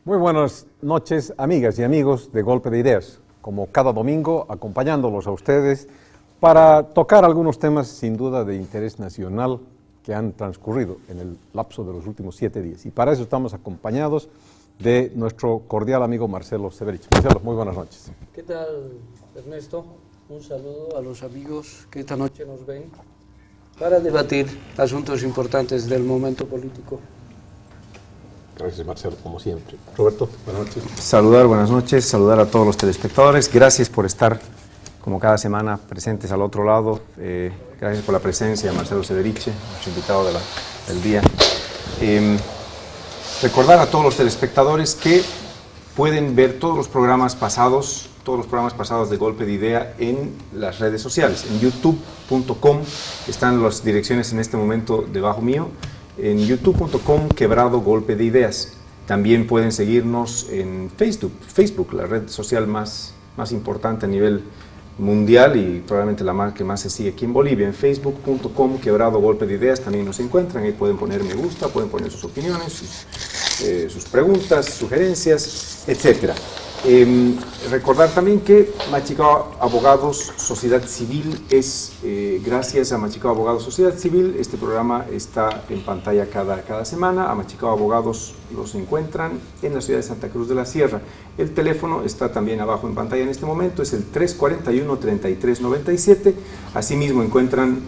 Muy buenas noches, amigas y amigos de Golpe de Ideas, como cada domingo acompañándolos a ustedes para tocar algunos temas sin duda de interés nacional que han transcurrido en el lapso de los últimos 7 días. Y para eso estamos acompañados de nuestro cordial amigo Marcelo Severich. Marcelo, muy buenas noches. ¿Qué tal, Ernesto? Un saludo a los amigos que esta noche nos ven para debatir asuntos importantes del momento político. Gracias, Marcelo, como siempre. Roberto, buenas noches. Buenas noches, saludar a todos los telespectadores. Gracias por estar, como cada semana, presentes al otro lado. Gracias por la presencia de Marcelo Severiche, nuestro invitado del día. Recordar a todos los telespectadores que pueden ver todos los programas pasados de Golpe de Idea en las redes sociales. En youtube.com están las direcciones en este momento debajo mío. En youtube.com /Golpe de Ideas. También pueden seguirnos en Facebook, la red social más importante a nivel mundial y probablemente la que más se sigue aquí en Bolivia. En facebook.com /Golpe de Ideas también nos encuentran. Ahí pueden poner me gusta, pueden poner sus opiniones, sus preguntas, sugerencias, etcétera. Recordar también que Machicao Abogados Sociedad Civil gracias a Machicao Abogados Sociedad Civil, este programa está en pantalla cada semana. A Machicao Abogados los encuentran en la ciudad de Santa Cruz de la Sierra. El teléfono está también abajo en pantalla en este momento, es el 341-3397. Asimismo encuentran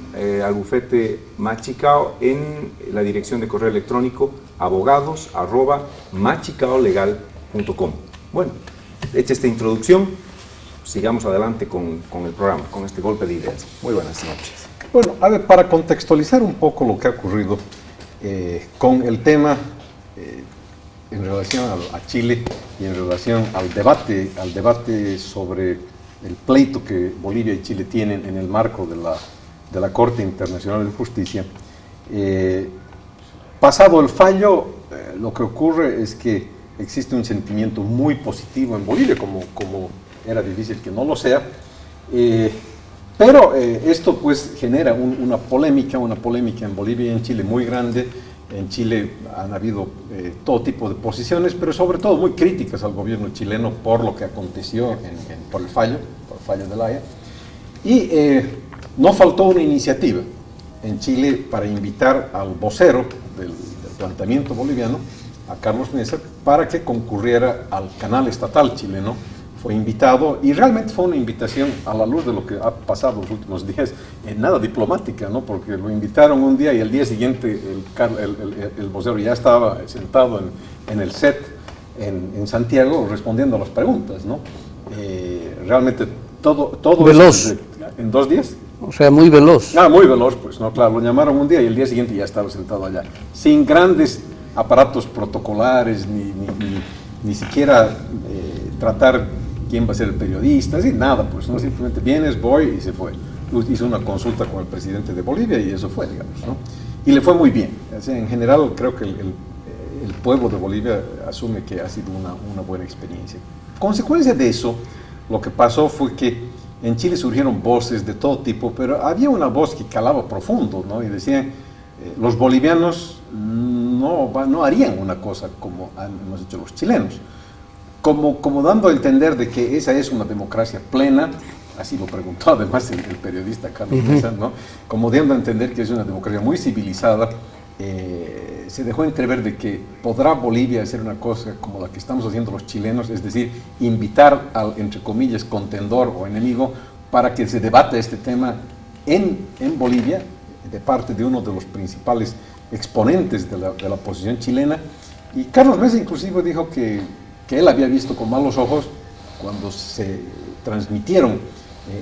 al bufete Machicao en la dirección de correo electrónico abogados@machicaolegal.com. Bueno, hecha esta introducción, sigamos adelante con el programa, con este Golpe de Ideas. Muy buenas noches. Bueno, a ver, para contextualizar un poco lo que ha ocurrido con el tema en relación a Chile y en relación al debate sobre el pleito que Bolivia y Chile tienen en el marco de la Corte Internacional de Justicia. Pasado el fallo, lo que ocurre es que existe un sentimiento muy positivo en Bolivia, como era difícil que no lo sea, pero esto pues genera una polémica en Bolivia y en Chile muy grande. En Chile han habido todo tipo de posiciones, pero sobre todo muy críticas al gobierno chileno por lo que aconteció por el fallo de la Haya. Y no faltó una iniciativa en Chile para invitar al vocero del planteamiento boliviano, a Carlos Mesa, para que concurriera al canal estatal chileno. Fue invitado y realmente fue una invitación a la luz de lo que ha pasado los últimos días, nada diplomática, ¿no? Porque lo invitaron un día y al día siguiente el vocero ya estaba sentado en el set en Santiago respondiendo a las preguntas, ¿no? Realmente todo veloz. ¿En 2 días? O sea, muy veloz. Muy veloz, pues, ¿no? Claro, lo llamaron un día y el día siguiente ya estaba sentado allá, sin grandes aparatos protocolares, ni siquiera tratar quién va a ser el periodista, así, nada, pues, ¿no? Simplemente vienes, voy y se fue. Hizo una consulta con el presidente de Bolivia y eso fue, digamos, ¿no? Y le fue muy bien. O sea, en general, creo que el pueblo de Bolivia asume que ha sido una buena experiencia. Consecuencia de eso, lo que pasó fue que en Chile surgieron voces de todo tipo, pero había una voz que calaba profundo, ¿no? Y decían, los bolivianos no harían una cosa como hemos hecho los chilenos, como dando a entender de que esa es una democracia plena. Así lo preguntó además el periodista Carlos Mesa, ¿no? Como dando a entender que es una democracia muy civilizada. Se dejó entrever de que podrá Bolivia hacer una cosa como la que estamos haciendo los chilenos, es decir, invitar al, entre comillas, contendor o enemigo para que se debata este tema en Bolivia, de parte de uno de los principales exponentes de la posición chilena. Y Carlos Mesa inclusive dijo que él había visto con malos ojos cuando se transmitieron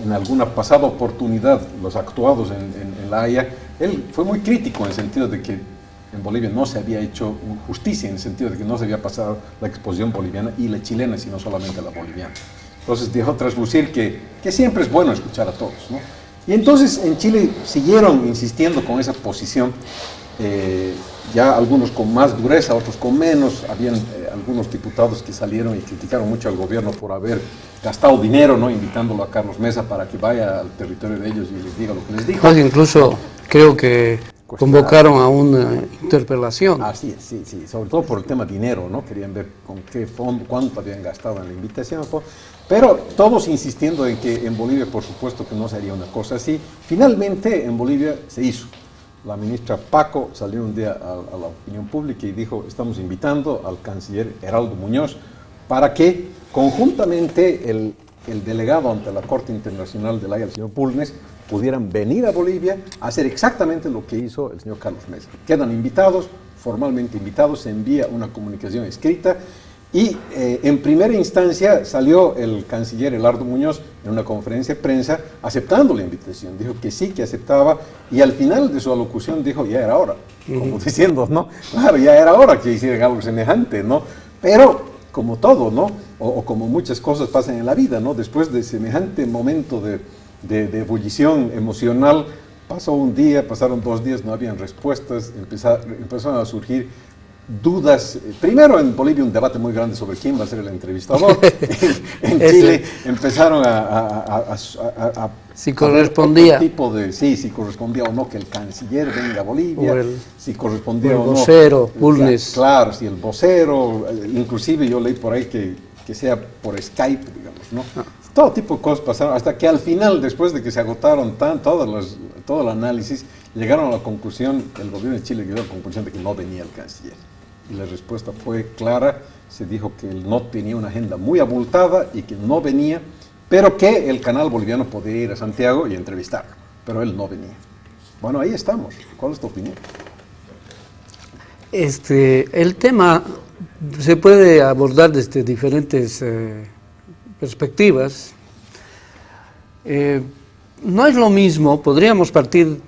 en alguna pasada oportunidad los actuados en La Haya. Él fue muy crítico en el sentido de que en Bolivia no se había hecho justicia, en el sentido de que no se había pasado la exposición boliviana y la chilena, sino solamente la boliviana. Entonces dejó traslucir que siempre es bueno escuchar a todos, ¿no? Y entonces en Chile siguieron insistiendo con esa posición, ya algunos con más dureza, otros con menos. Habían algunos diputados que salieron y criticaron mucho al gobierno por haber gastado dinero, ¿no? Invitándolo a Carlos Mesa para que vaya al territorio de ellos y les diga lo que les dijo. Incluso creo que convocaron a una interpelación. Así es, sí, sí, sobre todo por el tema dinero, ¿no? Querían ver con qué fondo, cuánto habían gastado en la invitación, pero todos insistiendo en que en Bolivia, por supuesto, que no sería una cosa así. Finalmente, en Bolivia se hizo. La ministra Paco salió un día a la opinión pública y dijo, estamos invitando al canciller Heraldo Muñoz para que conjuntamente el delegado ante la Corte Internacional de la Haya, el señor Bulnes, pudieran venir a Bolivia a hacer exactamente lo que hizo el señor Carlos Mesa. Quedan invitados, formalmente invitados, se envía una comunicación escrita y en primera instancia salió el canciller Heraldo Muñoz en una conferencia de prensa aceptando la invitación, dijo que sí, que aceptaba, y al final de su alocución dijo, ya era hora, como diciendo, ¿no? Claro, ya era hora que hicieran algo semejante, ¿no? Pero, como todo, ¿no? O como muchas cosas pasan en la vida, ¿no? Después de semejante momento de ebullición emocional, pasó un día, pasaron 2 días, no habían respuestas, empezaron a surgir dudas. Primero en Bolivia un debate muy grande sobre quién va a ser el entrevistador. En Chile empezaron a si correspondía tipo de, si correspondía o no que el canciller venga a Bolivia, si correspondía o no. El vocero, Bulnes. Claro, si el vocero, inclusive yo leí por ahí que sea por Skype, digamos, ¿no? Todo tipo de cosas pasaron, hasta que al final, después de que se agotaron todo el análisis, llegaron a la conclusión, el gobierno de Chile llegó a la conclusión de que no venía el canciller. Y la respuesta fue clara, se dijo que él no tenía una agenda muy abultada y que no venía, pero que el canal boliviano podía ir a Santiago y entrevistarlo, pero él no venía. Bueno, ahí estamos. ¿Cuál es tu opinión? El tema se puede abordar desde diferentes perspectivas. No es lo mismo, podríamos partir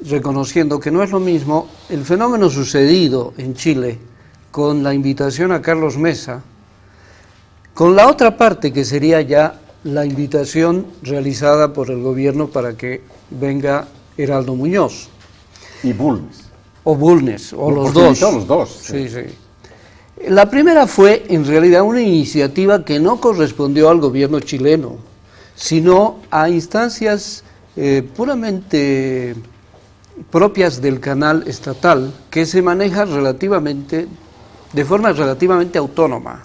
reconociendo que no es lo mismo el fenómeno sucedido en Chile con la invitación a Carlos Mesa, con la otra parte que sería ya la invitación realizada por el gobierno para que venga Heraldo Muñoz. Y Bulnes. O Bulnes, o los dos. dos. Los dos. Sí, sí. La primera fue en realidad una iniciativa que no correspondió al gobierno chileno, sino a instancias puramente propias del canal estatal, que se maneja de forma relativamente autónoma,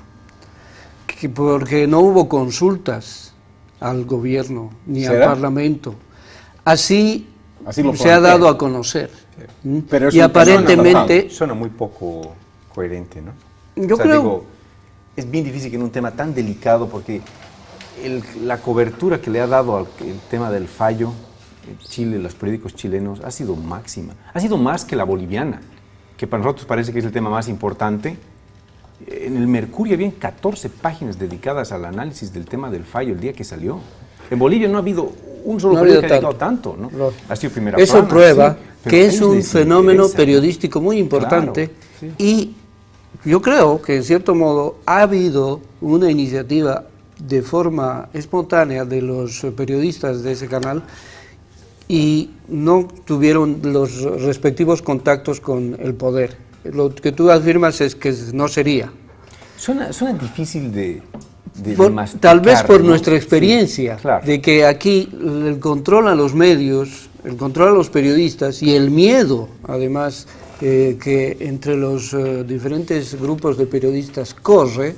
porque no hubo consultas al gobierno ni al Parlamento. Así se ha dado a conocer. Pero y aparentemente suena muy poco coherente, ¿no? Yo creo... Digo, es bien difícil que en un tema tan delicado, porque la cobertura que le ha dado al tema del fallo en Chile, los periódicos chilenos, ha sido máxima. Ha sido más que la boliviana, que para nosotros parece que es el tema más importante. En el Mercurio habían 14 páginas dedicadas al análisis del tema del fallo el día que salió. En Bolivia no ha habido un solo periódico que ha dedicado tanto, ¿no? Ha sido Primera Eso Plana, prueba sí, que es un fenómeno periodístico muy importante, claro, sí. Y yo creo que en cierto modo ha habido una iniciativa de forma espontánea de los periodistas de ese canal y no tuvieron los respectivos contactos con el poder. Lo que tú afirmas es que no sería. Suena difícil de masticar, tal vez por ¿no? nuestra experiencia, sí, claro. De que aquí el control a los medios, el control a los periodistas y el miedo, además, que entre los diferentes grupos de periodistas corre,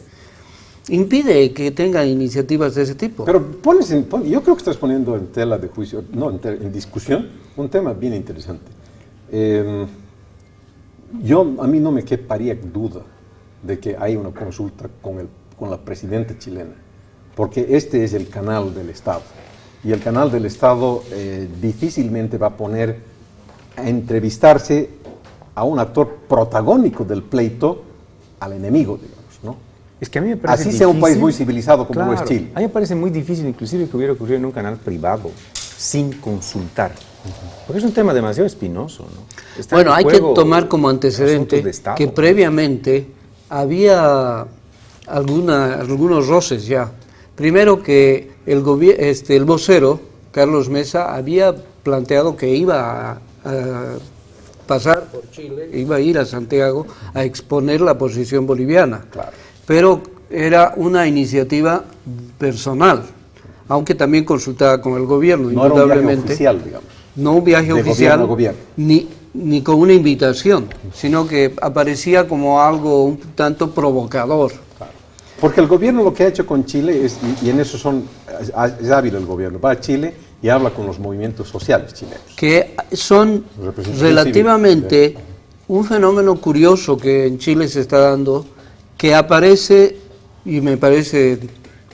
impide que tengan iniciativas de ese tipo. Pero yo creo que estás poniendo en tela de juicio, no, en discusión, un tema bien interesante. A mí no me queparía duda de que hay una consulta con la presidenta chilena, porque este es el canal del Estado, y el canal del Estado difícilmente va a poner a entrevistarse a un actor protagónico del pleito al enemigo, digamos, ¿no? Es que a mí me parece así difícil, sea un país muy civilizado como claro, es Chile. A mí me parece muy difícil inclusive que hubiera ocurrido en un canal privado, sin consultar. Porque es un tema demasiado espinoso, ¿no? Bueno, hay que tomar como antecedente que previamente había algunos roces ya. Primero que el vocero, Carlos Mesa, había planteado que iba a pasar por Chile, iba a ir a Santiago a exponer la posición boliviana. Claro. Pero era una iniciativa personal, aunque también consultada con el gobierno, no indudablemente. Era un viaje oficial, digamos. no un viaje De oficial, gobierno a gobierno. ni con una invitación, sino que aparecía como algo un tanto provocador. Porque el gobierno lo que ha hecho con Chile, y en eso es hábil el gobierno, va a Chile y habla con los movimientos sociales chilenos. Que son Representación relativamente un fenómeno curioso que en Chile se está dando, que aparece, y me parece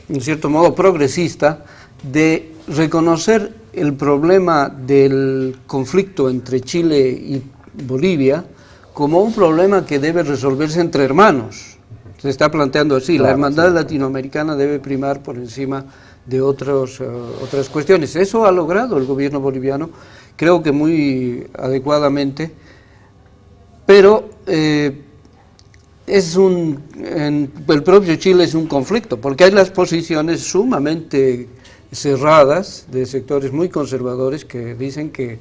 en cierto modo progresista, de reconocer el problema del conflicto entre Chile y Bolivia como un problema que debe resolverse entre hermanos. Se está planteando así, claro, la hermandad sí, latinoamericana debe primar por encima de otras cuestiones. Eso ha logrado el gobierno boliviano, creo que muy adecuadamente, pero el propio Chile es un conflicto, porque hay las posiciones sumamente cerradas de sectores muy conservadores que dicen que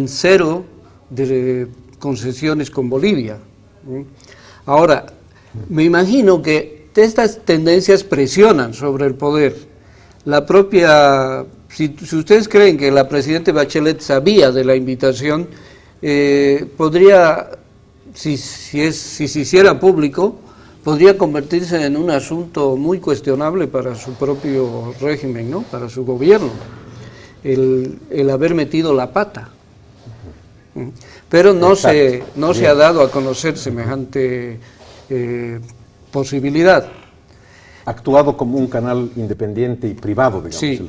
cero de concesiones con Bolivia. Ahora, me imagino que estas tendencias presionan sobre el poder. La propia, si ustedes creen que la presidenta Bachelet sabía de la invitación, podría, si se hiciera público, podría convertirse en un asunto muy cuestionable para su propio régimen, ¿no? Para su gobierno, el haber metido la pata. Pero no se ha dado a conocer semejante posibilidad. Actuado como un canal independiente y privado, digamos. Sí,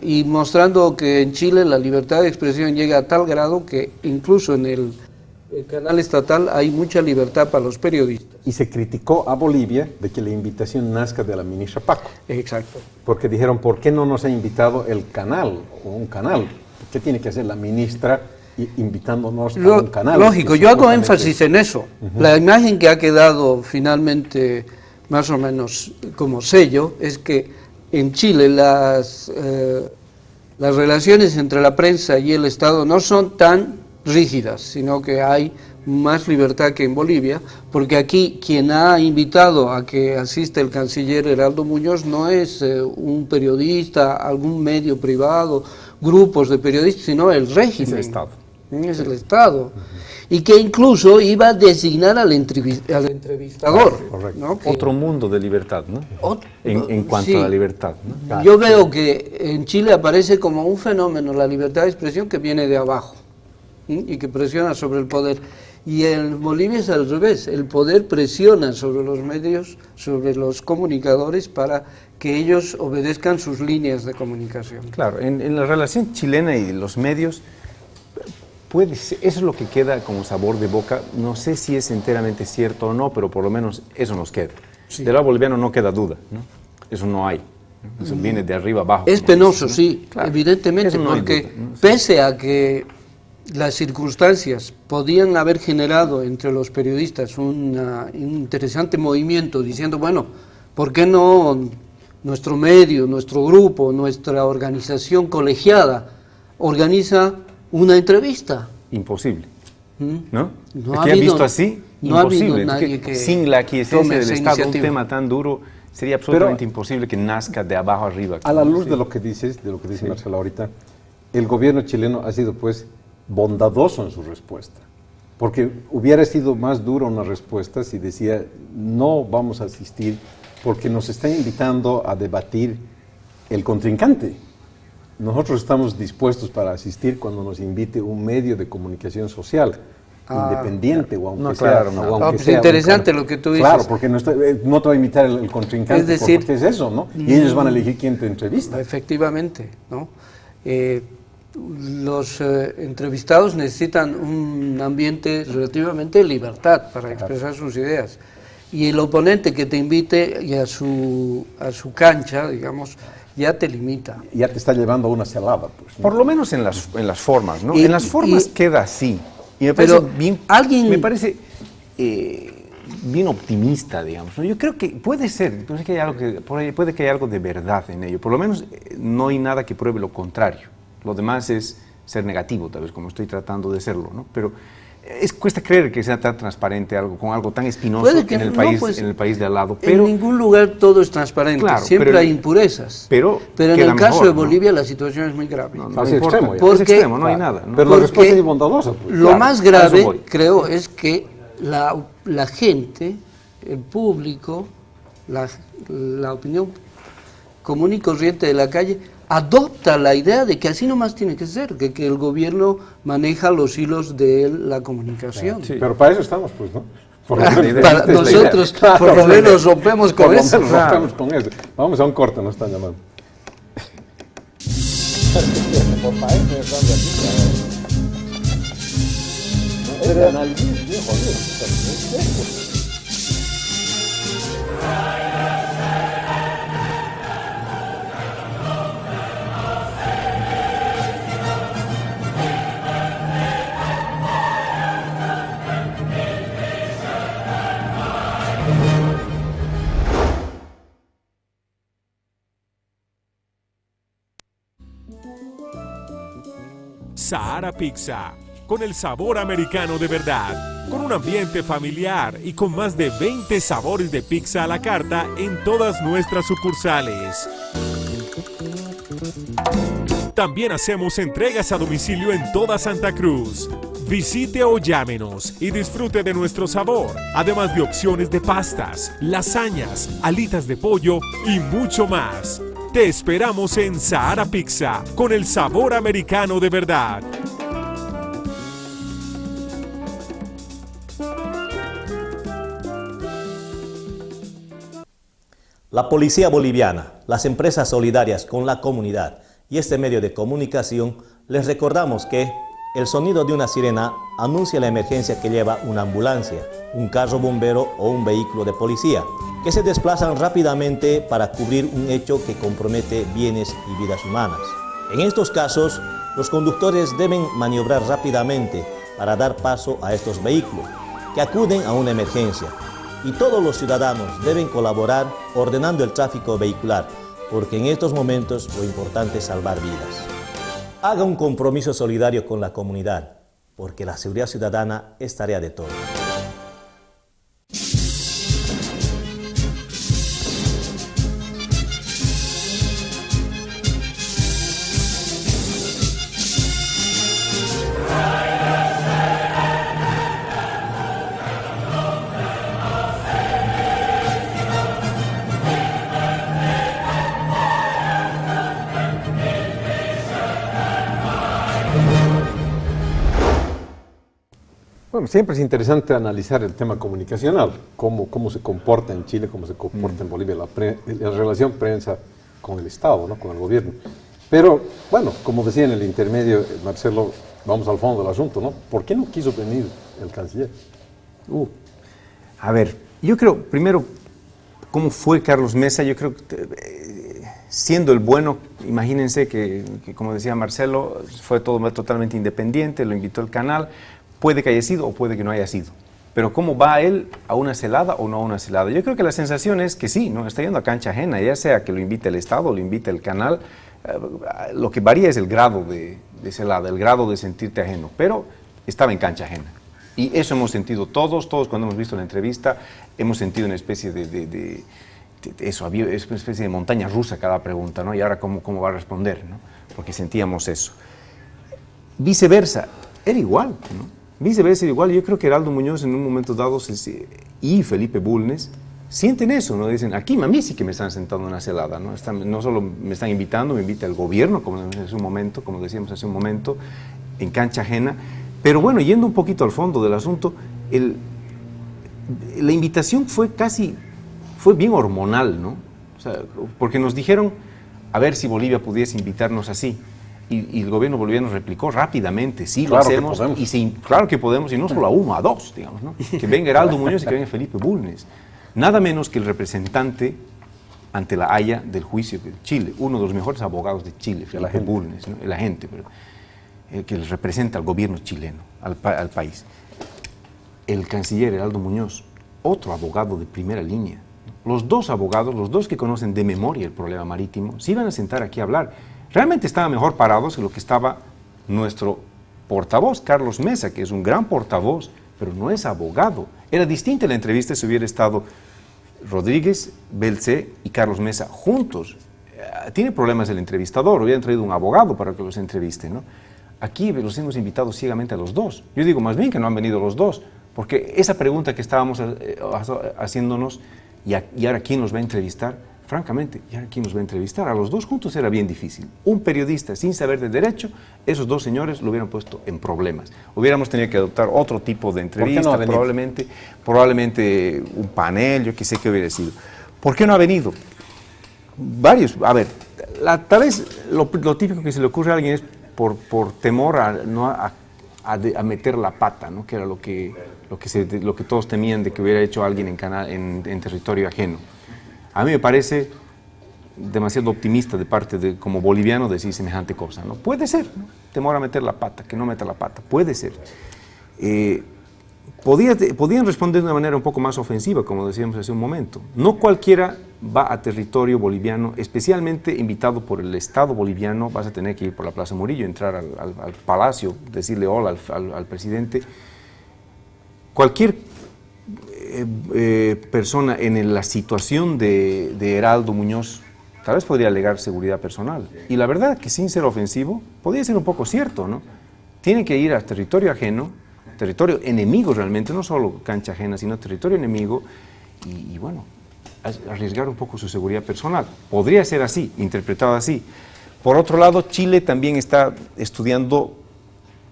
y mostrando que en Chile la libertad de expresión llega a tal grado que incluso en el canal estatal hay mucha libertad para los periodistas. Y se criticó a Bolivia de que la invitación nazca de la ministra Paco. Exacto. Porque dijeron, ¿por qué no nos ha invitado el canal o un canal? ¿Qué tiene que hacer la ministra invitándonos a un canal? Lógico, yo hago énfasis en eso. La imagen que ha quedado finalmente más o menos como sello es que en Chile las relaciones entre la prensa y el Estado no son tan rígidas, sino que hay más libertad que en Bolivia, porque aquí quien ha invitado a que asista el canciller Heraldo Muñoz no es un periodista, algún medio privado, grupos de periodistas, sino el régimen. Es el Estado. Es el Estado. Y que incluso iba a designar al entrevistador. Correcto. ¿no? Otro mundo de libertad, ¿no? En cuanto sí. a la libertad, ¿no? Yo veo que en Chile aparece como un fenómeno la libertad de expresión que viene de abajo y que presiona sobre el poder. Y en Bolivia es al revés, el poder presiona sobre los medios, sobre los comunicadores para que ellos obedezcan sus líneas de comunicación. Claro, en la relación chilena y los medios, puede ser, eso es lo que queda como sabor de boca. No sé si es enteramente cierto o no, pero por lo menos eso nos queda. Sí. Del lado boliviano no queda duda, ¿no? Eso no hay. Eso viene de arriba abajo. Es penoso, dice, ¿no? Sí, claro. Evidentemente, no porque duda, ¿no? pese a que las circunstancias podían haber generado entre los periodistas un interesante movimiento diciendo, bueno, ¿por qué no nuestro medio, nuestro grupo, nuestra organización colegiada organiza una entrevista? Imposible, ¿no? No es ha que habido, visto así, no imposible. Ha habido nadie que sin la aquiescencia del Estado, iniciativa. un tema tan duro, sería absolutamente imposible que nazca de abajo arriba. A la luz de lo que dices, de lo que dice Marcelo ahorita, el gobierno chileno ha sido pues bondadoso en su respuesta, porque hubiera sido más dura una respuesta si decía no vamos a asistir porque nos está invitando a debatir el contrincante. Nosotros estamos dispuestos para asistir cuando nos invite un medio de comunicación social, independiente, o aunque sea. Pues interesante lo que tú dices. Claro, porque no te va a invitar el contrincante, es decir, porque es eso, ¿no? Y ellos van a elegir quién te entrevista. Efectivamente, ¿no? Los entrevistados necesitan un ambiente relativamente de libertad para expresar sus ideas. Y el oponente que te invite y a su cancha, digamos, ya te limita. Ya te está llevando a una celada, pues, ¿no? Por lo menos en las formas, ¿no? En las formas queda así. Y me parece bien optimista, digamos, ¿no? Yo creo que puede ser, puede que haya algo de verdad en ello. Por lo menos no hay nada que pruebe lo contrario. Lo demás es ser negativo, tal vez, como estoy tratando de serlo, ¿no? Pero cuesta creer que sea tan transparente algo, con algo tan espinoso Puede que en el no, país, pues, en el país de al lado. Pero, en ningún lugar todo es transparente, Claro, siempre pero- hay impurezas. pero en queda el caso mejor, de ¿no? Bolivia la situación es muy grave. no Así importa, extremo, ya. Porque- es extremo, no hay nada. ¿no? Pero la Porque respuesta es bondadosa. Pues. Lo Claro, más a eso grave, voy. creo, es que la gente, el público, la opinión común y corriente de la calle, adopta la idea de que así nomás tiene que ser, que el gobierno maneja los hilos de la comunicación. Sí. Pero para eso estamos, pues, ¿no? Por Claro, la idea- Para esta es la nosotros, idea. por lo Claro, menos, rompemos Por con lo eso. menos rompemos con eso. Vamos a un corte, nos están llamando. Sahara Pizza, con el sabor americano de verdad, con un ambiente familiar y con más de 20 sabores de pizza a la carta en todas nuestras sucursales. También hacemos entregas a domicilio en toda Santa Cruz. Visite o llámenos y disfrute de nuestro sabor, además de opciones de pastas, lasañas, alitas de pollo y mucho más. Te esperamos en Sahara Pizza, con el sabor americano de verdad. La Policía Boliviana, las empresas solidarias con la comunidad y este medio de comunicación, les recordamos que el sonido de una sirena anuncia la emergencia que lleva una ambulancia, un carro bombero o un vehículo de policía, que se desplazan rápidamente para cubrir un hecho que compromete bienes y vidas humanas. En estos casos, los conductores deben maniobrar rápidamente para dar paso a estos vehículos, que acuden a una emergencia. Y todos los ciudadanos deben colaborar ordenando el tráfico vehicular, porque en estos momentos lo importante es salvar vidas. Haga un compromiso solidario con la comunidad, porque la seguridad ciudadana es tarea de todos. Bueno, siempre es interesante analizar el tema comunicacional, cómo se comporta en Chile, cómo se comporta en Bolivia la relación prensa con el Estado, ¿no? Con el gobierno. Pero, bueno, como decía en el intermedio, Marcelo, vamos al fondo del asunto, ¿no? ¿Por qué no quiso venir el canciller? A ver, yo creo, primero, ¿cómo fue Carlos Mesa? Yo creo que siendo el bueno, imagínense que, como decía Marcelo, fue todo totalmente independiente, lo invitó el canal, puede que haya sido o puede que no haya sido. Pero ¿cómo va él a una celada o no a una celada? Yo creo que la sensación es que sí, ¿no? Está yendo a cancha ajena, ya sea que lo invite el Estado o lo invite el canal, lo que varía es el grado de celada, el grado de sentirte ajeno, pero estaba en cancha ajena. Y eso hemos sentido todos cuando hemos visto la entrevista, hemos sentido una especie de eso, había es una especie de montaña rusa cada pregunta, ¿no? Y ahora cómo va a responder, ¿no? Porque sentíamos eso. Viceversa, era igual, ¿no? Viceversa era igual. Yo creo que Heraldo Muñoz en un momento dado y Felipe Bulnes sienten eso, ¿no? Dicen, aquí a mí sí que me están sentando en una celada, ¿no? No solo me están invitando, me invita el gobierno, como decíamos hace un momento, en cancha ajena. Pero bueno, yendo un poquito al fondo del asunto, la invitación fue bien hormonal, ¿no? O sea, porque nos dijeron, a ver si Bolivia pudiese invitarnos así. Y el gobierno boliviano replicó rápidamente, sí, Claro lo que hacemos, podemos. claro que podemos, y no solo a uno, a dos, digamos, ¿no? Que venga Heraldo Muñoz y que venga Felipe Bulnes. Nada menos que el representante ante la Haya del juicio de Chile, uno de los mejores abogados de Chile, Felipe Bulnes, ¿no? El agente, que representa al gobierno chileno, al país. El canciller Heraldo Muñoz, otro abogado de primera línea. Los dos abogados, los dos que conocen de memoria el problema marítimo, se iban a sentar aquí a hablar. Realmente estaban mejor parados que lo que estaba nuestro portavoz, Carlos Mesa, que es un gran portavoz, pero no es abogado. Era distinta la entrevista si hubiera estado Rodríguez, Belcé y Carlos Mesa juntos. Tiene problemas el entrevistador, hubieran traído un abogado para que los entreviste, ¿no? Aquí los hemos invitado ciegamente a los dos. Yo digo más bien que no han venido los dos, porque esa pregunta que estábamos haciéndonos, y ahora quién los va a entrevistar, francamente, ¿y ahora quién los va a entrevistar? A los dos juntos era bien difícil. Un periodista sin saber de derecho, esos dos señores lo hubieran puesto en problemas. Hubiéramos tenido que adoptar otro tipo de entrevista, probablemente un panel, yo qué sé qué hubiera sido. ¿Por qué no ha venido? Varios, a ver, tal vez lo típico que se le ocurre a alguien es por temor a meter la pata, ¿no? Que era lo que todos temían de que hubiera hecho alguien en territorio ajeno. A mí me parece demasiado optimista de parte como boliviano decir semejante cosa, ¿no? Puede ser, ¿no? Temor a meter la pata, que no meta la pata, puede ser. Podían responder de una manera un poco más ofensiva, como decíamos hace un momento. No cualquiera va a territorio boliviano, especialmente invitado por el Estado boliviano. Vas a tener que ir por la Plaza Murillo, entrar al palacio, decirle hola al presidente. Cualquier persona en la situación de Heraldo Muñoz tal vez podría alegar seguridad personal. Y la verdad que sin ser ofensivo, podría ser un poco cierto, ¿no? Tiene que ir a territorio ajeno, territorio enemigo realmente, no solo cancha ajena, sino territorio enemigo, y bueno, arriesgar un poco su seguridad personal. Podría ser así, interpretado así. Por otro lado, Chile también está estudiando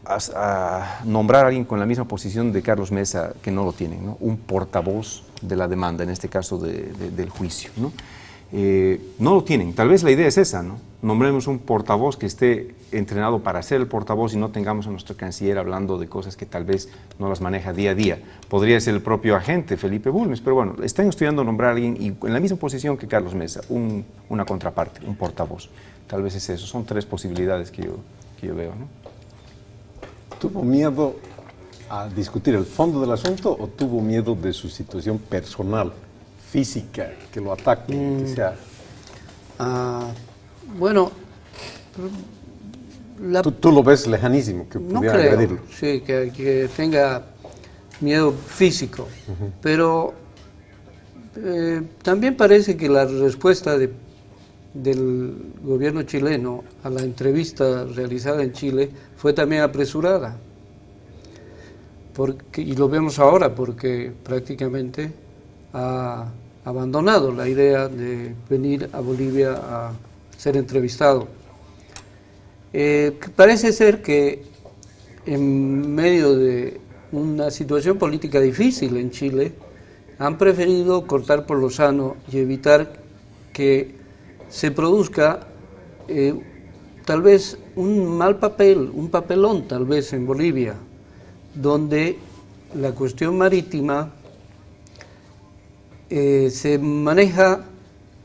a nombrar a alguien con la misma posición de Carlos Mesa, que no lo tienen, ¿no? Un portavoz de la demanda, en este caso del juicio, ¿no? No lo tienen. Tal vez la idea es esa, ¿no? Nombremos un portavoz que esté entrenado para ser el portavoz y no tengamos a nuestro canciller hablando de cosas que tal vez no las maneja día a día. Podría ser el propio agente, Felipe Bulnes, pero bueno, están estudiando nombrar a alguien y en la misma posición que Carlos Mesa, una contraparte, un portavoz. Tal vez es eso. Son tres posibilidades que yo veo, ¿no? ¿Tuvo miedo a discutir el fondo del asunto o tuvo miedo de su situación personal, física, que lo ataque, que sea? Bueno, tú lo ves lejanísimo, que no pudiera creo, agredirlo. sí, que tenga miedo físico, pero también parece que la respuesta del gobierno chileno a la entrevista realizada en Chile fue también apresurada, y lo vemos ahora porque prácticamente ha abandonado la idea de venir a Bolivia a ser entrevistado. Parece ser que en medio de una situación política difícil en Chile han preferido cortar por lo sano y evitar que se produzca tal vez un mal papel, un papelón tal vez en Bolivia, donde la cuestión marítima se maneja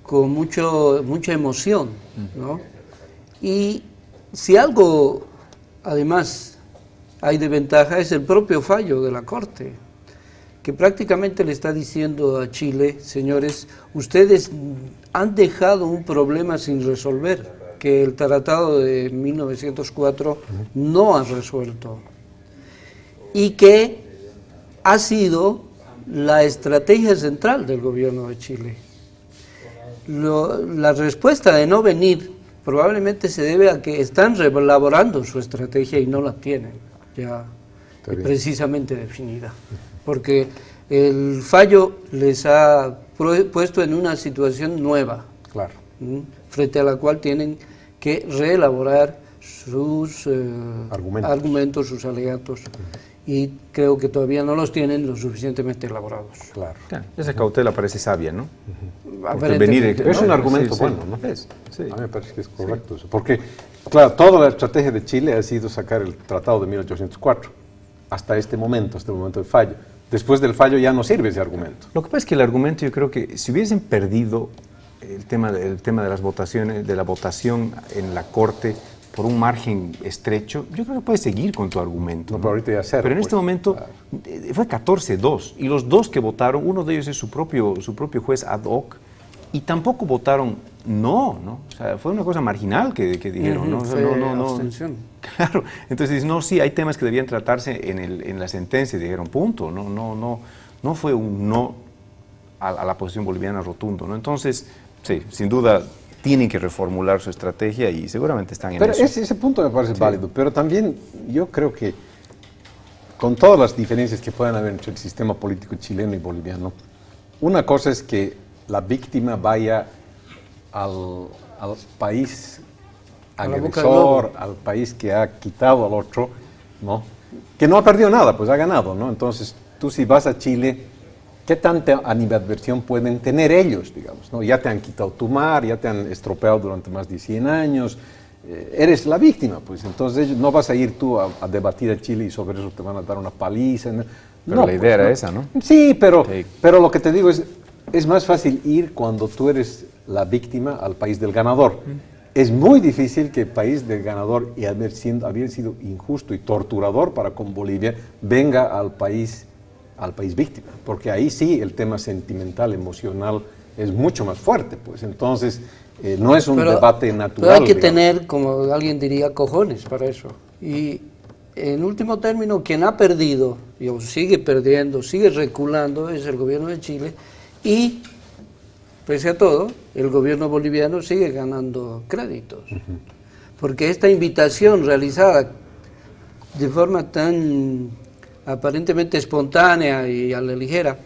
con mucha emoción, ¿no? Y si algo además hay de ventaja es el propio fallo de la Corte, que prácticamente le está diciendo a Chile, señores, ustedes han dejado un problema sin resolver, que el tratado de 1904 no ha resuelto, y que ha sido la estrategia central del gobierno de Chile. La respuesta de no venir probablemente se debe a que están reelaborando su estrategia y no la tienen ya precisamente definida, porque el fallo les ha puesto en una situación nueva, Claro. frente a la cual tienen que reelaborar sus argumentos, sus alegatos, y creo que todavía no los tienen lo suficientemente elaborados. Claro. Esa cautela parece sabia, ¿no? Aparentemente. Es un argumento sí, bueno, sí. ¿no? Sí. A mí me parece que es correcto eso. Porque, claro, toda la estrategia de Chile ha sido sacar el tratado de 1804 hasta este momento del fallo. Después del fallo ya no sirve ese argumento. Lo que pasa es que el argumento, yo creo que si hubiesen perdido el tema de las votaciones, de la votación en la Corte por un margen estrecho, yo creo que puedes seguir con tu argumento. No, pero ahorita ya cero, Pero en pues, este momento fue 14-2, y los dos que votaron, uno de ellos es su propio juez ad hoc, y tampoco votaron no. O sea, fue una cosa marginal que dijeron, ¿no? O sea, Fue no. abstención. Claro, entonces no, sí, hay temas que debían tratarse en la sentencia, dijeron punto, no fue un no a la posición boliviana rotundo, ¿no? Entonces, sí, sin duda tienen que reformular su estrategia y seguramente están en pero eso. ese punto me parece válido, pero también yo creo que con todas las diferencias que puedan haber entre el sistema político chileno y boliviano, una cosa es que la víctima vaya al país agresor, al país que ha quitado al otro, ¿no? Que no ha perdido nada, pues ha ganado, ¿no? Entonces, tú si vas a Chile, ¿qué tanta animadversión pueden tener ellos, digamos, ¿no? Ya te han quitado tu mar, ya te han estropeado durante más de 100 años, eres la víctima, pues entonces no vas a ir tú a debatir a Chile y sobre eso te van a dar una paliza. ¿No? Pero la idea era esa, ¿no? Sí, pero lo que te digo es más fácil ir cuando tú eres la víctima al país del ganador. Es muy difícil que el país del ganador y haber sido injusto y torturador para con Bolivia venga al país víctima, porque ahí sí el tema sentimental, emocional es mucho más fuerte, pues entonces no es un debate natural. Pero hay que tener, como alguien diría, cojones para eso. Y en último término, quien ha perdido, y sigue perdiendo, sigue reculando, es el gobierno de Chile, y pese a todo, el gobierno boliviano sigue ganando créditos. Porque esta invitación realizada de forma tan aparentemente espontánea y a la ligera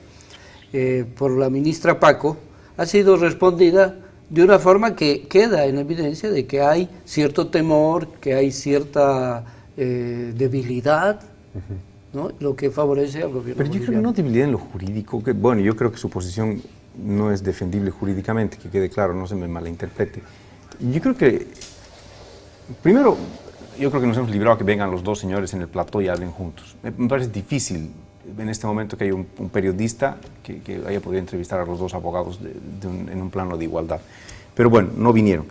por la ministra Paco, ha sido respondida de una forma que queda en evidencia de que hay cierto temor, que hay cierta debilidad, ¿no? Lo que favorece al gobierno Pero yo creo que no debilidad en lo jurídico, bueno, yo creo que su posición no es defendible jurídicamente, que quede claro, no se me malinterprete. Yo creo que, primero, yo creo que nos hemos librado que vengan los dos señores en el plató y hablen juntos. Me parece difícil en este momento que haya un periodista que haya podido entrevistar a los dos abogados en un plano de igualdad. Pero bueno, no vinieron.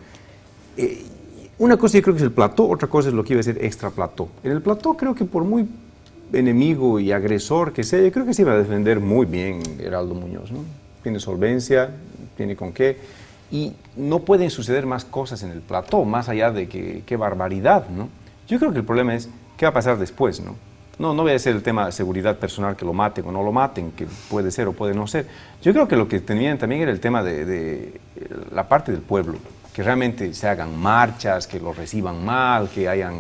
Una cosa yo creo que es el plató, otra cosa es lo que iba a ser extra plató. En el plató creo que por muy enemigo y agresor que sea, yo creo que se iba a defender muy bien Heraldo Muñoz, ¿no? Tiene solvencia, tiene con qué, y no pueden suceder más cosas en el plató, más allá de qué barbaridad, ¿no? Yo creo que el problema es qué va a pasar después, ¿no? No voy a ser el tema de seguridad personal, que lo maten o no lo maten, que puede ser o puede no ser. Yo creo que lo que tenían también era el tema de la parte del pueblo, que realmente se hagan marchas, que lo reciban mal, que haya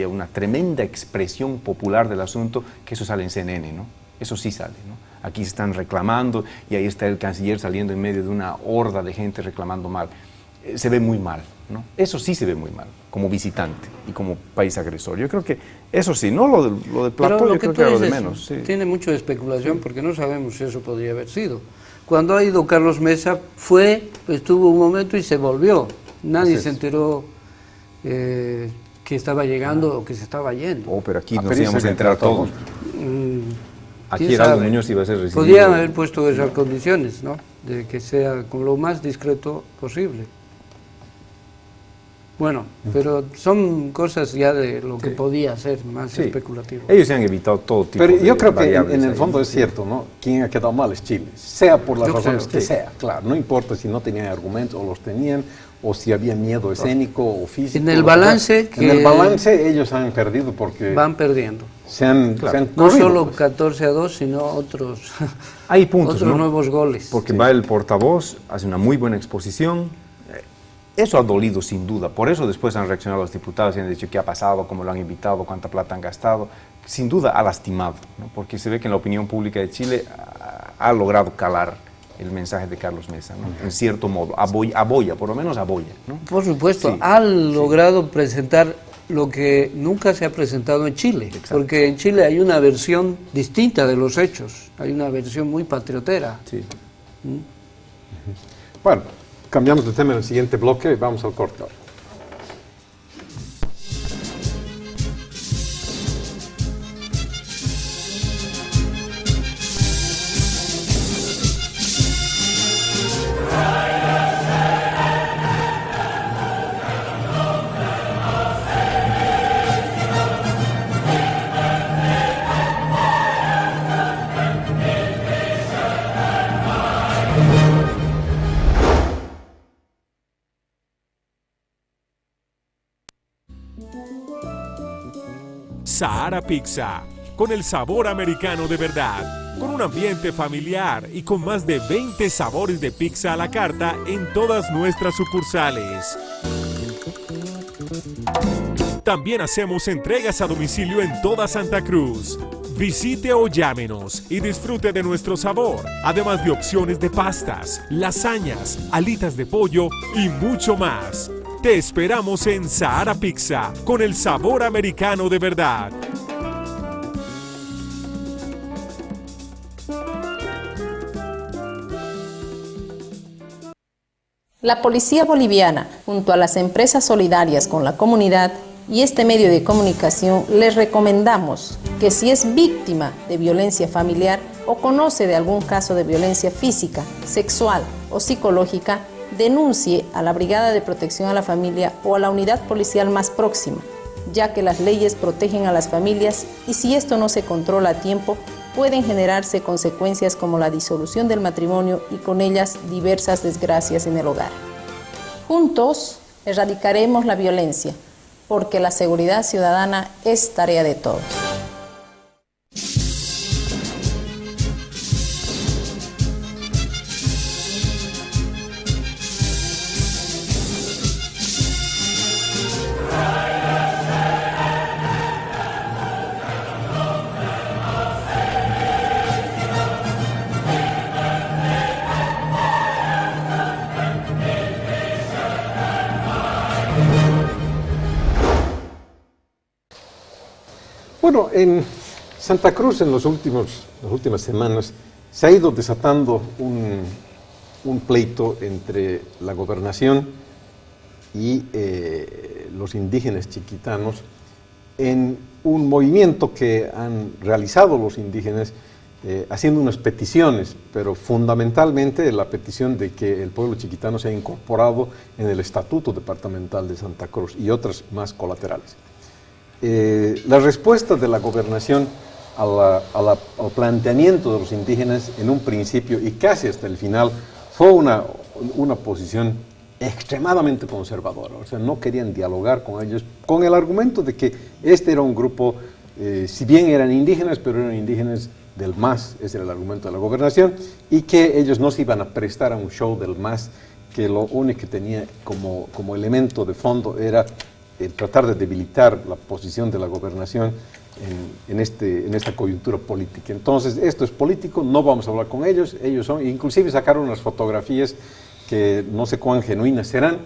una tremenda expresión popular del asunto, que eso sale en CNN, ¿no? Eso sí sale, ¿no? Aquí se están reclamando y ahí está el canciller saliendo en medio de una horda de gente reclamando mal. Se ve muy mal, ¿no? Eso sí se ve muy mal, como visitante y como país agresor. Yo creo que eso sí, no lo de plató, yo creo que era lo de menos. Sí. Tiene mucho de especulación porque no sabemos si eso podría haber sido. Cuando ha ido Carlos Mesa, estuvo un momento y se volvió. Nadie se enteró que estaba llegando o que se estaba yendo. Pero aquí nos íbamos a enterar todos. Aquí Heraldo Muñoz iba a ser recibido. Podrían haber puesto esas condiciones, ¿no? De que sea con lo más discreto posible. Bueno, pero son cosas ya de lo que podía ser más especulativo. Ellos se han evitado todo tipo de Pero yo creo que en el ahí. fondo es cierto, ¿no? Quien ha quedado mal es Chile, sea por las razones que sea, claro, no importa si no tenían argumentos o los tenían, o si había miedo escénico o físico. En el balance ellos han perdido porque van perdiendo. Se han no solo 14-2, sino otros, hay puntos, otros nuevos goles. Porque va el portavoz, hace una muy buena exposición. Eso ha dolido sin duda, por eso después han reaccionado los diputados y han dicho qué ha pasado, cómo lo han invitado, cuánta plata han gastado. Sin duda ha lastimado, ¿no? Porque se ve que en la opinión pública de Chile ha logrado calar el mensaje de Carlos Mesa, ¿no? En cierto modo, aboya, por lo menos aboya, ¿no? Por supuesto, ha logrado presentar lo que nunca se ha presentado en Chile, porque en Chile hay una versión distinta de los hechos, hay una versión muy patriotera. Bueno, cambiamos de tema en el siguiente bloque y vamos al corte. Sahara Pizza, con el sabor americano de verdad, con un ambiente familiar y con más de 20 sabores de pizza a la carta en todas nuestras sucursales. También hacemos entregas a domicilio en toda Santa Cruz. Visite o llámenos y disfrute de nuestro sabor, además de opciones de pastas, lasañas, alitas de pollo y mucho más. Te esperamos en Sahara Pizza, con el sabor americano de verdad. La Policía Boliviana, junto a las empresas solidarias con la comunidad y este medio de comunicación, les recomendamos que si es víctima de violencia familiar o conoce de algún caso de violencia física, sexual o psicológica, denuncie a la Brigada de Protección a la Familia o a la unidad policial más próxima, ya que las leyes protegen a las familias y si esto no se controla a tiempo, pueden generarse consecuencias como la disolución del matrimonio y con ellas diversas desgracias en el hogar. Juntos erradicaremos la violencia, porque la seguridad ciudadana es tarea de todos. Bueno, en Santa Cruz en las últimas semanas se ha ido desatando un pleito entre la gobernación y los indígenas chiquitanos en un movimiento que han realizado los indígenas haciendo unas peticiones, pero fundamentalmente la petición de que el pueblo chiquitano sea incorporado en el Estatuto Departamental de Santa Cruz y otras más colaterales. La respuesta de la gobernación al planteamiento de los indígenas en un principio y casi hasta el final fue una posición extremadamente conservadora, o sea, no querían dialogar con ellos con el argumento de que este era un grupo, si bien eran indígenas, pero eran indígenas del MAS, ese era el argumento de la gobernación, y que ellos no se iban a prestar a un show del MAS, que lo único que tenía como elemento de fondo era tratar de debilitar la posición de la gobernación en esta coyuntura política. Entonces, esto es político, no vamos a hablar con ellos, ellos son, inclusive sacaron unas fotografías que no sé cuán genuinas serán,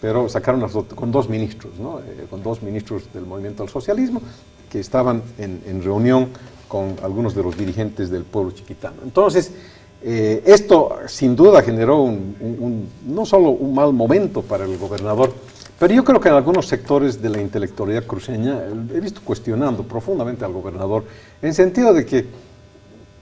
pero sacaron unas fotos con dos ministros, ¿no? Con dos ministros del movimiento al socialismo, que estaban en reunión con algunos de los dirigentes del pueblo chiquitano. Entonces, esto sin duda generó no solo un mal momento para el gobernador, pero yo creo que en algunos sectores de la intelectualidad cruceña he visto cuestionando profundamente al gobernador, en el sentido de que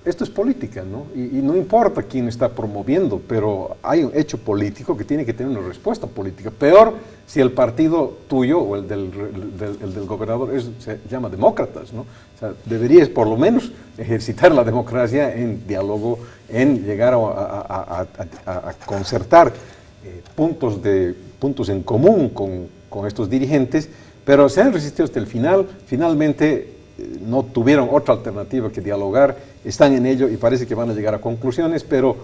esto es política, ¿no? Y no importa quién está promoviendo, pero hay un hecho político que tiene que tener una respuesta política. Peor si el partido tuyo o el del gobernador se llama demócratas, ¿no? O sea, deberías por lo menos ejercitar la democracia en diálogo, en llegar a concertar puntos en común con estos dirigentes, pero se han resistido hasta el final. Finalmente no tuvieron otra alternativa que dialogar, están en ello y parece que van a llegar a conclusiones, pero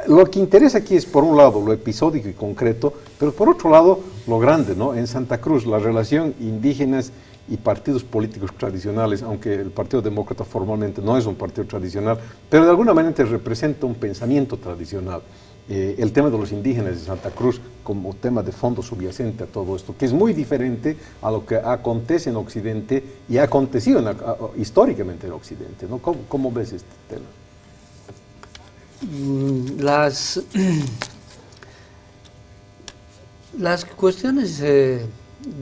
lo que interesa aquí es, por un lado, lo episódico y concreto, pero por otro lado, lo grande, ¿no? En Santa Cruz, la relación indígenas y partidos políticos tradicionales, aunque el Partido Demócrata formalmente no es un partido tradicional, pero de alguna manera representa un pensamiento tradicional. El tema de los indígenas de Santa Cruz como tema de fondo subyacente a todo esto, que es muy diferente a lo que acontece en Occidente y ha acontecido históricamente en Occidente, ¿no? ¿Cómo ves este tema? Las cuestiones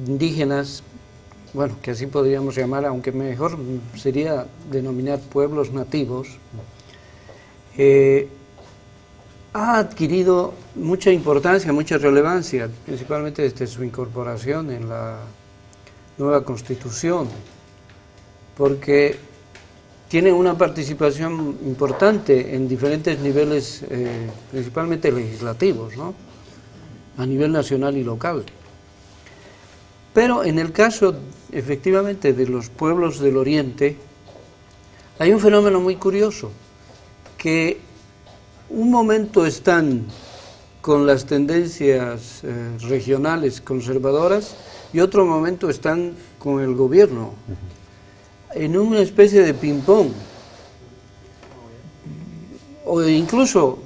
indígenas, bueno, que así podríamos llamar, aunque mejor sería denominar pueblos nativos, ha adquirido mucha importancia, mucha relevancia, principalmente desde su incorporación en la nueva Constitución, porque tienen una participación importante en diferentes niveles, principalmente legislativos, ¿no? A nivel nacional y local. Pero en el caso, efectivamente, de los pueblos del Oriente, hay un fenómeno muy curioso, que un momento están con las tendencias regionales conservadoras y otro momento están con el gobierno, en una especie de ping-pong. O incluso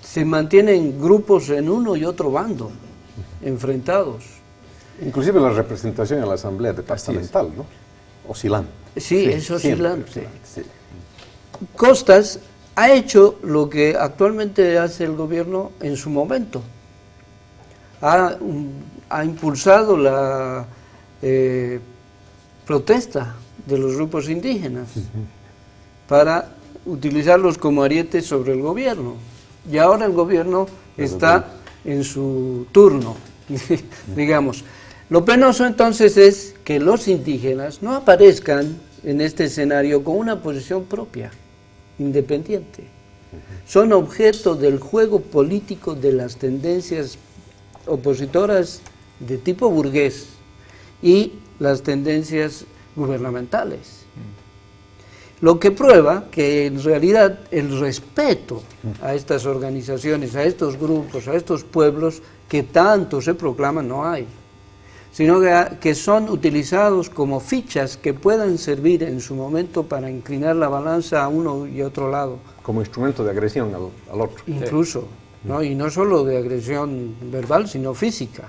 se mantienen grupos en uno y otro bando, enfrentados. Inclusive la representación en la Asamblea Departamental, ¿no? Oscilante. Sí, es oscilante. Sí. Costas ha hecho lo que actualmente hace el gobierno en su momento. Ha impulsado la protesta de los grupos indígenas para utilizarlos como arietes sobre el gobierno. Y ahora el gobierno está en su turno, digamos. Lo penoso entonces es que los indígenas no aparezcan en este escenario con una posición propia, independiente. Son objeto del juego político de las tendencias opositoras de tipo burgués y las tendencias gubernamentales. Lo que prueba que en realidad el respeto a estas organizaciones, a estos grupos, a estos pueblos que tanto se proclaman no hay, sino que son utilizados como fichas que puedan servir en su momento para inclinar la balanza a uno y otro lado. Como instrumento de agresión al otro. Incluso, ¿no? Y no solo de agresión verbal, sino física.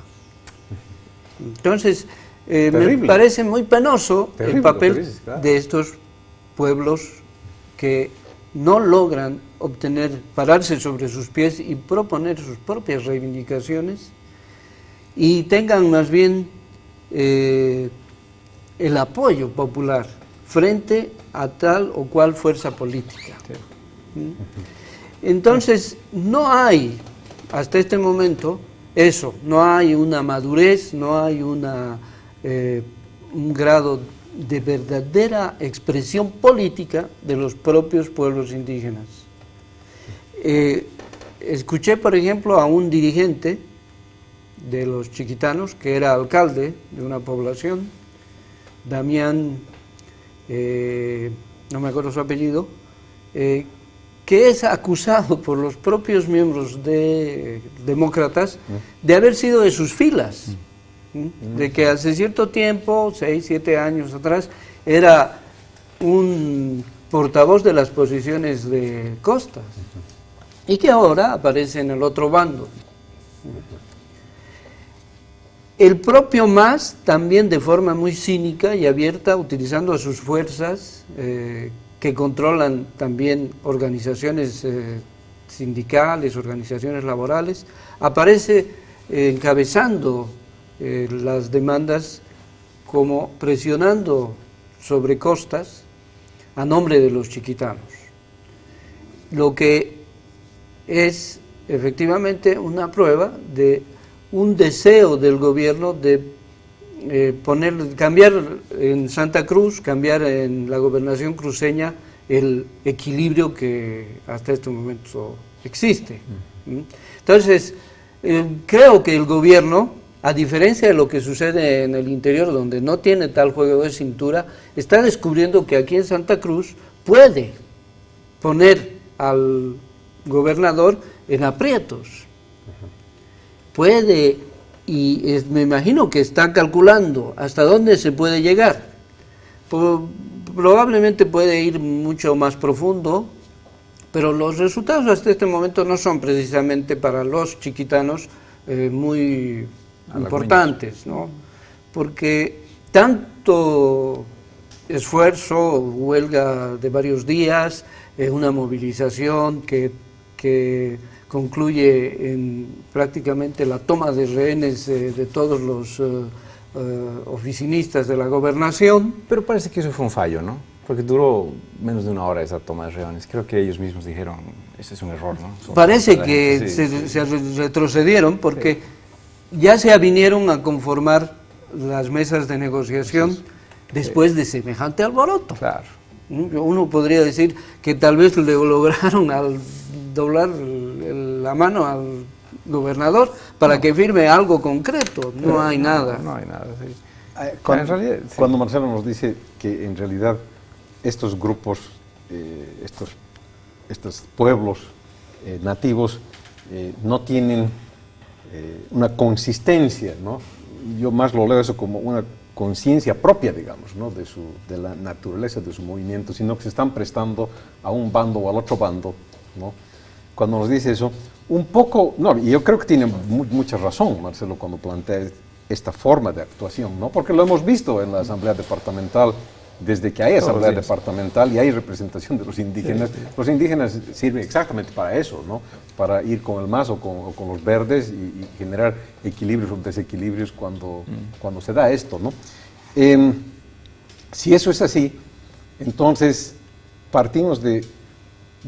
Entonces, me parece muy penoso el papel de estos pueblos que no logran pararse sobre sus pies y proponer sus propias reivindicaciones y tengan más bien el apoyo popular frente a tal o cual fuerza política. Entonces, no hay, hasta este momento, eso, no hay una madurez, no hay un grado de verdadera expresión política de los propios pueblos indígenas. Escuché, por ejemplo, a un dirigente de los chiquitanos, que era alcalde de una población, Damián, no me acuerdo su apellido, que es acusado por los propios miembros de demócratas de haber sido de sus filas, de que hace cierto tiempo, 6, 7 años atrás, era un portavoz de las posiciones de Costas, y que ahora aparece en el otro bando. El propio MAS también de forma muy cínica y abierta, utilizando a sus fuerzas, que controlan también organizaciones sindicales, organizaciones laborales, aparece encabezando las demandas como presionando sobre Costas a nombre de los chiquitanos. Lo que es efectivamente una prueba de un deseo del gobierno de cambiar en Santa Cruz, cambiar en la gobernación cruceña el equilibrio que hasta este momento existe. Entonces, creo que el gobierno, a diferencia de lo que sucede en el interior, donde no tiene tal juego de cintura, está descubriendo que aquí en Santa Cruz puede poner al gobernador en aprietos. Puede, y me imagino que está calculando hasta dónde se puede llegar. Probablemente puede ir mucho más profundo, pero los resultados hasta este momento no son precisamente para los chiquitanos muy importantes, ¿no? Porque tanto esfuerzo, huelga de varios días, una movilización que concluye en prácticamente la toma de rehenes de todos los oficinistas de la gobernación. Pero parece que eso fue un fallo, ¿no? Porque duró menos de una hora esa toma de rehenes. Creo que ellos mismos dijeron, ese es un error, ¿no? Parece que se retrocedieron porque ya se vinieron a conformar las mesas de negociación después de semejante alboroto. Claro. Uno podría decir que tal vez le lograron al doblar la mano al gobernador para que firme algo concreto. No hay nada. No hay nada, sí. Cuando, En realidad, sí. cuando Marcelo nos dice que en realidad estos grupos, estos pueblos nativos no tienen una consistencia, ¿no? Yo más lo leo eso como una conciencia propia, digamos, ¿no? de la naturaleza de su movimiento, sino que se están prestando a un bando o al otro bando, ¿no? Cuando nos dice eso, un poco, no, y yo creo que tiene mucha razón Marcelo cuando plantea esta forma de actuación, ¿no? Porque lo hemos visto en la Asamblea Departamental, desde que hay Asamblea Departamental y hay representación de los indígenas, los indígenas sirven exactamente para eso, ¿no? Para ir con el MAS o con los verdes y generar equilibrios o desequilibrios cuando se da esto, ¿no? Si eso es así, entonces partimos de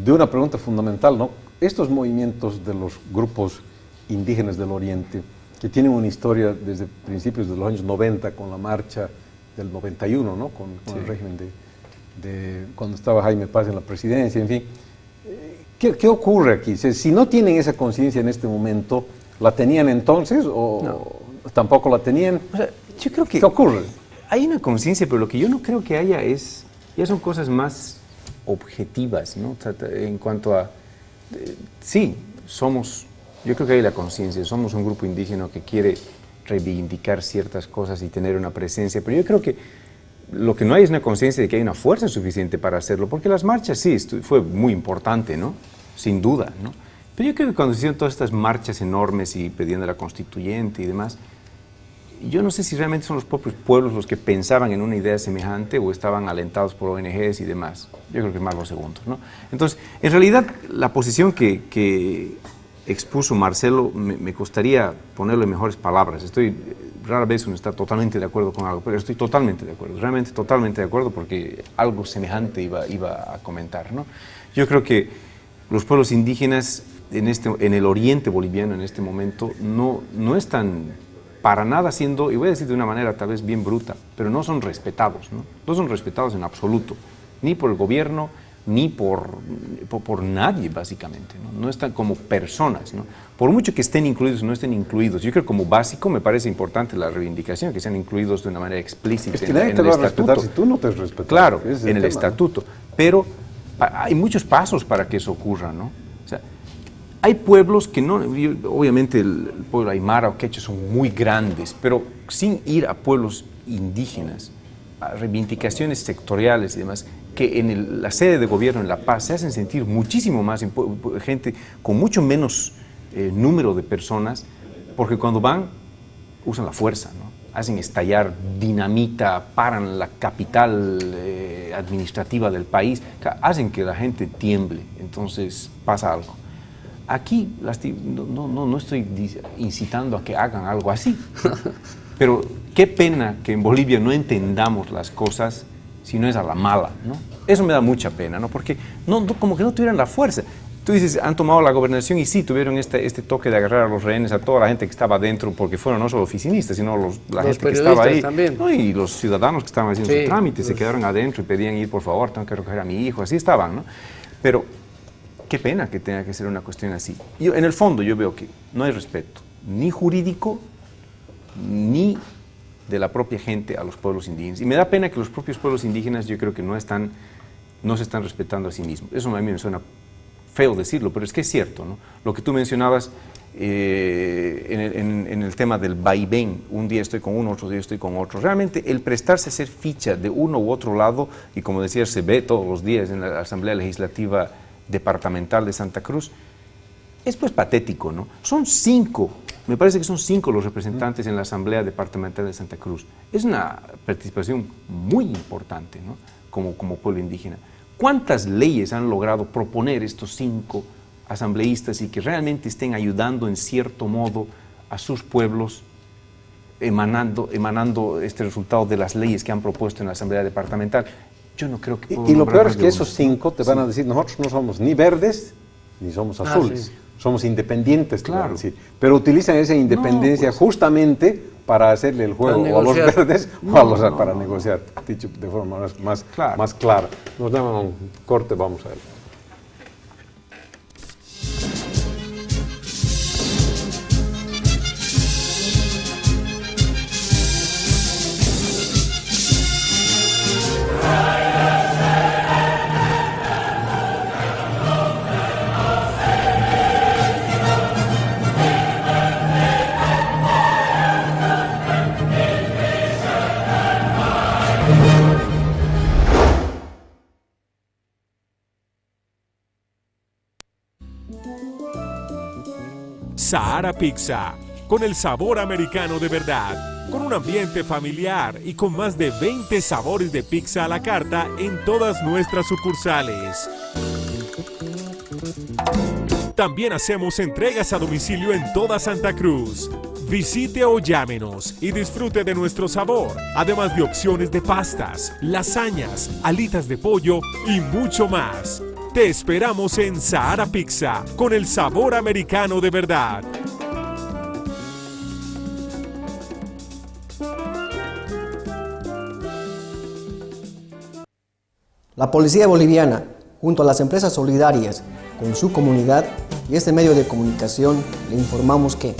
una pregunta fundamental, ¿no? Estos movimientos de los grupos indígenas del Oriente, que tienen una historia desde principios de los años 90 con la marcha del 91, ¿no? Con el régimen de cuando estaba Jaime Paz en la presidencia, en fin. ¿Qué ocurre aquí? Si no tienen esa conciencia en este momento, ¿la tenían entonces o tampoco la tenían? O sea, yo creo que ¿qué ocurre? Hay una conciencia, pero lo que yo no creo que haya ya son cosas más objetivas, ¿no? O sea, en cuanto a, sí, yo creo que hay la conciencia, somos un grupo indígena que quiere reivindicar ciertas cosas y tener una presencia, pero yo creo que lo que no hay es una conciencia de que hay una fuerza suficiente para hacerlo, porque las marchas sí, fue muy importante, ¿no? Sin duda, ¿no? Pero yo creo que cuando se hicieron todas estas marchas enormes y pidiendo la constituyente y demás, yo no sé si realmente son los propios pueblos los que pensaban en una idea semejante o estaban alentados por ONGs y demás. Yo creo que es más los segundos, ¿no? Entonces, en realidad, la posición que expuso Marcelo, me costaría ponerlo en mejores palabras. Rara vez uno está totalmente de acuerdo con algo, pero estoy totalmente de acuerdo, realmente totalmente de acuerdo, porque algo semejante iba a comentar, ¿no? Yo creo que los pueblos indígenas en el oriente boliviano en este momento no están para nada siendo, y voy a decir de una manera tal vez bien bruta, pero no son respetados, ¿no? No son respetados en absoluto, ni por el gobierno, ni por nadie, básicamente, ¿no? No están como personas, ¿no? Por mucho que estén incluidos o no estén incluidos, yo creo que como básico me parece importante la reivindicación, que sean incluidos de una manera explícita en el estatuto. Respetar si tú no te respetas. Claro, en el estatuto. Pero hay muchos pasos para que eso ocurra, ¿no? O sea, hay pueblos que no, obviamente el pueblo aymara o quechua son muy grandes, pero sin ir a pueblos indígenas, a reivindicaciones sectoriales y demás, que en la sede de gobierno en La Paz se hacen sentir muchísimo más gente con mucho menos número de personas, porque cuando van usan la fuerza, ¿no? Hacen estallar dinamita, paran la capital administrativa del país, hacen que la gente tiemble, entonces pasa algo. Aquí no estoy incitando a que hagan algo así, pero qué pena que en Bolivia no entendamos las cosas si no es a la mala, ¿no? Eso me da mucha pena, ¿no? Porque como que no tuvieran la fuerza. Tú dices, han tomado la gobernación y sí, tuvieron este toque de agarrar a los rehenes, a toda la gente que estaba adentro, porque fueron no solo oficinistas, sino la gente que estaba ahí. También. ¿No? Y los ciudadanos que estaban haciendo su trámite, se quedaron adentro y pedían ir, por favor, tengo que recoger a mi hijo, así estaban, ¿no? Pero qué pena que tenga que ser una cuestión así. En el fondo yo veo que no hay respeto, ni jurídico, ni de la propia gente a los pueblos indígenas. Y me da pena que los propios pueblos indígenas yo creo que no se están respetando a sí mismos. Eso a mí me suena feo decirlo, pero es que es cierto, ¿no? Lo que tú mencionabas en el tema del vaivén, un día estoy con uno, otro día estoy con otro. Realmente el prestarse a ser ficha de uno u otro lado, y como decía, se ve todos los días en la Asamblea Legislativa Departamental de Santa Cruz, es pues patético, ¿no? Son 5, me parece que son 5 los representantes en la Asamblea Departamental de Santa Cruz. Es una participación muy importante, ¿no? Como pueblo indígena. ¿Cuántas leyes han logrado proponer estos 5 asambleístas y que realmente estén ayudando en cierto modo a sus pueblos, emanando este resultado de las leyes que han propuesto en la Asamblea Departamental? Yo no creo que... Y lo peor es que esos 5 te van a decir, nosotros no somos ni verdes ni somos azules, somos independientes, claro. Decir. Pero utilizan esa independencia justamente para hacerle el juego o a los verdes o para negociar, dicho de forma más clara. Nos llaman a un corte, vamos a ver. Sahara Pizza, con el sabor americano de verdad, con un ambiente familiar y con más de 20 sabores de pizza a la carta en todas nuestras sucursales. También hacemos entregas a domicilio en toda Santa Cruz. Visite o llámenos y disfrute de nuestro sabor, además de opciones de pastas, lasañas, alitas de pollo y mucho más. Te esperamos en Sahara Pizza, con el sabor americano de verdad. La Policía Boliviana, junto a las empresas solidarias con su comunidad y este medio de comunicación, le informamos que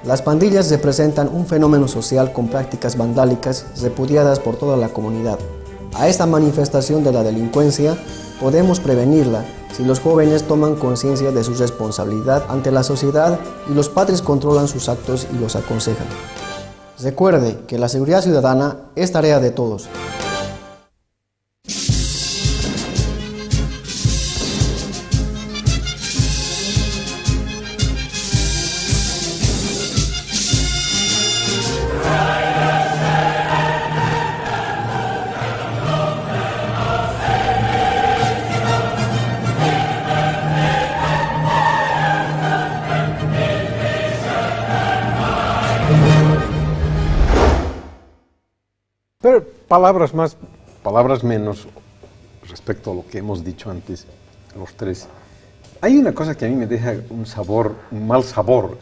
las pandillas representan un fenómeno social con prácticas vandálicas repudiadas por toda la comunidad. A esta manifestación de la delincuencia podemos prevenirla si los jóvenes toman conciencia de su responsabilidad ante la sociedad y los padres controlan sus actos y los aconsejan. Recuerde que la seguridad ciudadana es tarea de todos. Pero palabras más, palabras menos respecto a lo que hemos dicho antes, los tres. Hay una cosa que a mí me deja un mal sabor,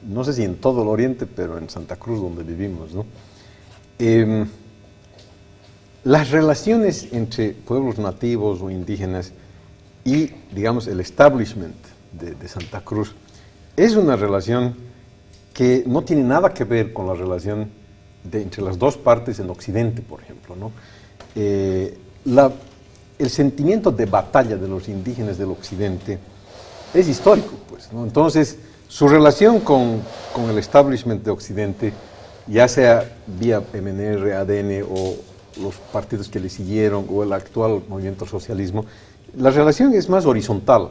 no sé si en todo el Oriente, pero en Santa Cruz, donde vivimos, ¿no? Las relaciones entre pueblos nativos o indígenas y, digamos, el establishment de Santa Cruz es una relación que no tiene nada que ver con la relación entre las dos partes en Occidente, por ejemplo, ¿no? El sentimiento de batalla de los indígenas del Occidente es histórico, pues, ¿no? Entonces, su relación con el establishment de Occidente, ya sea vía MNR, ADN o los partidos que le siguieron o el actual movimiento socialismo, la relación es más horizontal.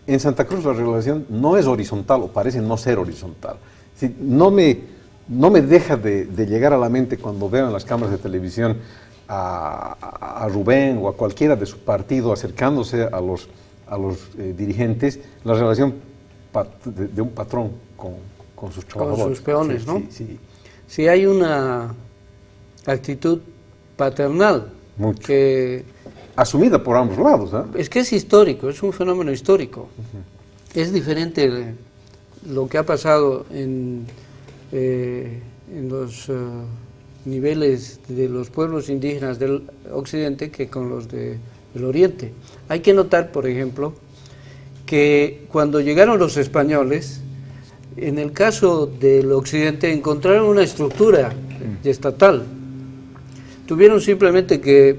En Santa Cruz la relación no es horizontal o parece no ser horizontal. Es decir, no me deja de llegar a la mente cuando veo en las cámaras de televisión a Rubén o a cualquiera de su partido acercándose a los dirigentes, la relación de un patrón con sus trabajadores. Con sus peones, sí, ¿no? Sí. Sí, hay una actitud paternal. Mucho. Que asumida por ambos lados, ¿eh? es que es histórico, es un fenómeno histórico. Es diferente lo que ha pasado en los niveles de los pueblos indígenas del Occidente que con los del Oriente. Hay que notar, por ejemplo, que cuando llegaron los españoles, en el caso del Occidente encontraron una estructura estatal. Tuvieron simplemente que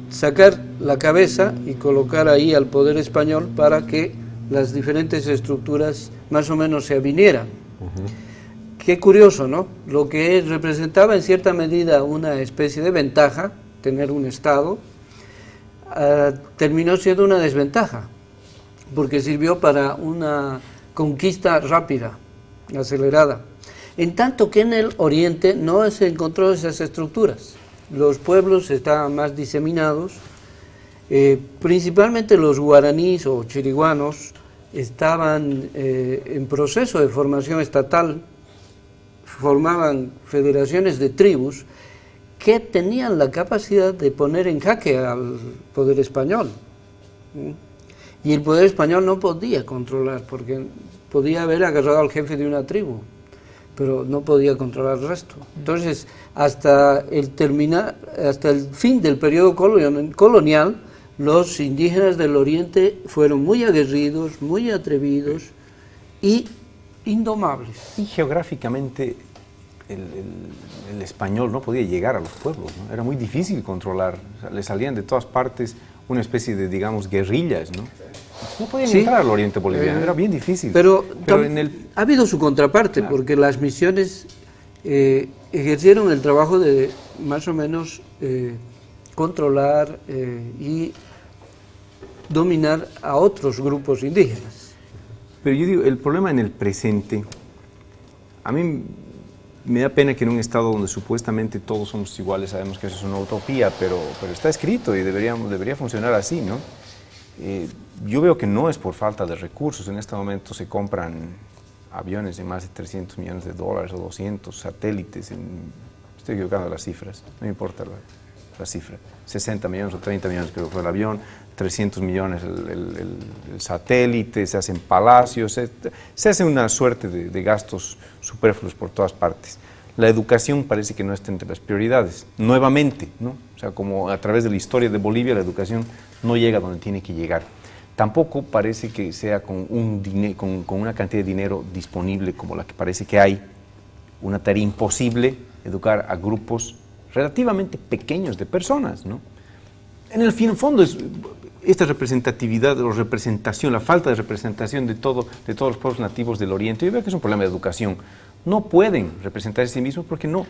sacar la cabeza y colocar ahí al poder español para que las diferentes estructuras más o menos se avinieran. Qué curioso, ¿no? Lo que representaba en cierta medida una especie de ventaja, tener un Estado, terminó siendo una desventaja, porque sirvió para una conquista rápida, acelerada. En tanto que en el Oriente no se encontró esas estructuras. Los pueblos estaban más diseminados, principalmente los guaraníes o chiriguanos estaban en proceso de formación estatal, formaban federaciones de tribus que tenían la capacidad de poner en jaque al poder español. Y el poder español no podía controlar, porque podía haber agarrado al jefe de una tribu, pero no podía controlar el resto. Entonces, hasta el fin del periodo colonial, los indígenas del Oriente fueron muy aguerridos, muy atrevidos y indomables. Y geográficamente el español no podía llegar a los pueblos, ¿no? Era muy difícil controlar, o sea, le salían de todas partes una especie de, digamos, guerrillas, ¿no? No podían entrar al Oriente boliviano, era bien difícil. Pero ha habido su contraparte, claro, porque las misiones ejercieron el trabajo de más o menos controlar y dominar a otros grupos indígenas. Pero yo digo, el problema en el presente, a mí me da pena que en un estado donde supuestamente todos somos iguales, sabemos que eso es una utopía, pero está escrito y debería funcionar así, ¿no? Yo veo que no es por falta de recursos. En este momento se compran aviones de más de 300 millones de dólares o 200 satélites. Estoy equivocando las cifras, no me importa la cifra. 60 millones o 30 millones creo que fue el avión, 300 millones el satélite, se hacen palacios, se hace una suerte de gastos superfluos por todas partes. La educación parece que no está entre las prioridades, nuevamente, ¿no? O sea, como a través de la historia de Bolivia, la educación no llega donde tiene que llegar. Tampoco parece que sea con una cantidad de dinero disponible como la que parece que hay, una tarea imposible educar a grupos relativamente pequeños de personas, ¿no? En el fondo es esta representatividad o representación, la falta de representación de todos los pueblos nativos del Oriente. Yo veo que es un problema de educación. No pueden representarse a sí mismos porque no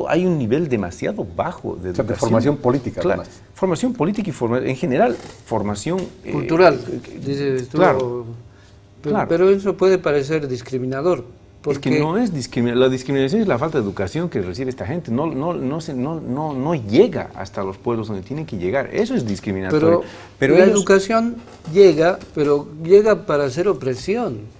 hay un nivel demasiado bajo de educación. De formación política, claro, además. Formación política y en general formación cultural, dices tú. Claro, claro. Pero eso puede parecer discriminador. Es que no es discriminación. La discriminación es la falta de educación que recibe esta gente. No llega hasta los pueblos donde tienen que llegar. Eso es discriminatorio. Pero la educación llega para hacer opresión.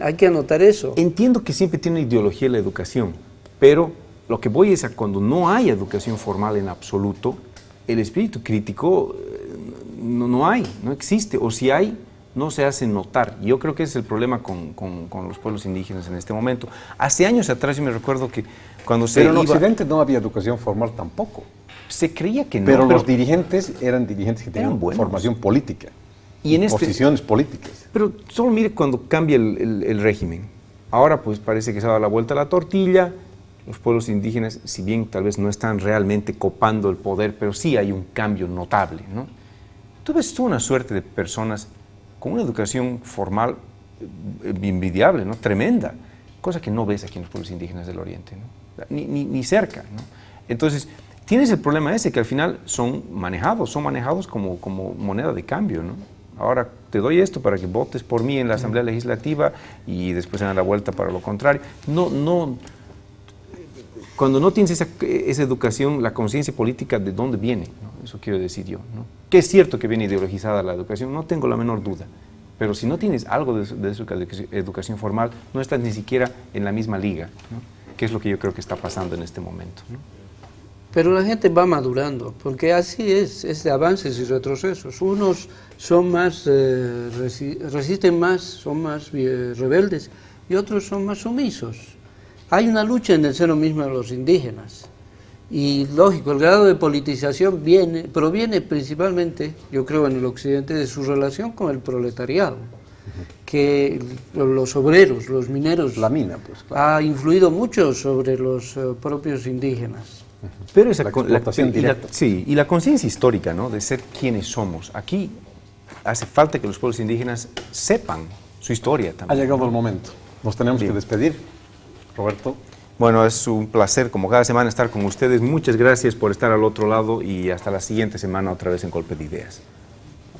Hay que anotar eso. Entiendo que siempre tiene una ideología la educación, pero lo que voy es a cuando no hay educación formal en absoluto, el espíritu crítico no existe, o si hay, no se hace notar. Yo creo que ese es el problema con los pueblos indígenas en este momento. Hace años atrás yo me recuerdo que cuando Pero en Occidente no había educación formal tampoco. Se creía que no. Pero los dirigentes eran dirigentes que tenían buenos. Formación política. Y en posiciones políticas. Pero solo mire cuando cambia el régimen. Ahora pues parece que se ha dado la vuelta a la tortilla. Los pueblos indígenas, si bien tal vez no están realmente copando el poder, pero sí hay un cambio notable, ¿no? Tú ves toda una suerte de personas con una educación formal envidiable, ¿no? Tremenda, cosa que no ves aquí en los pueblos indígenas del Oriente, ¿no? Ni cerca, ¿no? Entonces, tienes el problema ese, que al final son manejados como moneda de cambio, ¿no? Ahora te doy esto para que votes por mí en la Asamblea Legislativa y después se dan la vuelta para lo contrario. Cuando no tienes esa educación, la conciencia política, ¿de dónde viene? ¿No? Eso quiero decir yo, ¿no? Que es cierto que viene ideologizada la educación, no tengo la menor duda, pero si no tienes algo de educación formal, no estás ni siquiera en la misma liga, ¿no? Que es lo que yo creo que está pasando en este momento, ¿no? Pero la gente va madurando, porque así es de avances y retrocesos. Unos son más, resisten más, son más rebeldes, y otros son más sumisos. Hay una lucha en el seno mismo de los indígenas. Y lógico, el grado de politización proviene principalmente, yo creo, en el occidente, de su relación con el proletariado, que los obreros, los mineros, la mina, pues, claro, ha influido mucho sobre los propios indígenas. Pero y la conciencia histórica, ¿no? De ser quienes somos. Aquí hace falta que los pueblos indígenas sepan su historia también. Ha llegado el momento. Nos tenemos que despedir. Roberto. Bueno, es un placer como cada semana estar con ustedes. Muchas gracias por estar al otro lado y hasta la siguiente semana otra vez en Golpe de Ideas.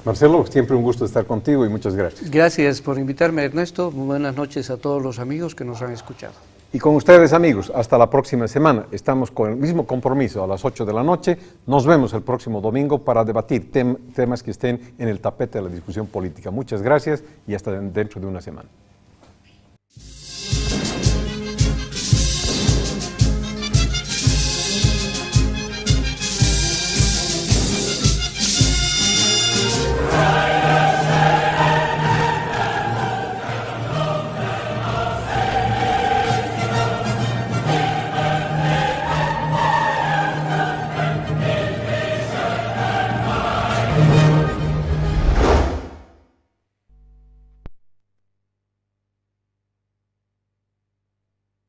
Marcelo, siempre un gusto estar contigo y muchas gracias. Gracias por invitarme, Ernesto. Muy buenas noches a todos los amigos que nos han escuchado. Y con ustedes, amigos, hasta la próxima semana. Estamos con el mismo compromiso a las 8 de la noche. Nos vemos el próximo domingo para debatir temas que estén en el tapete de la discusión política. Muchas gracias y hasta dentro de una semana.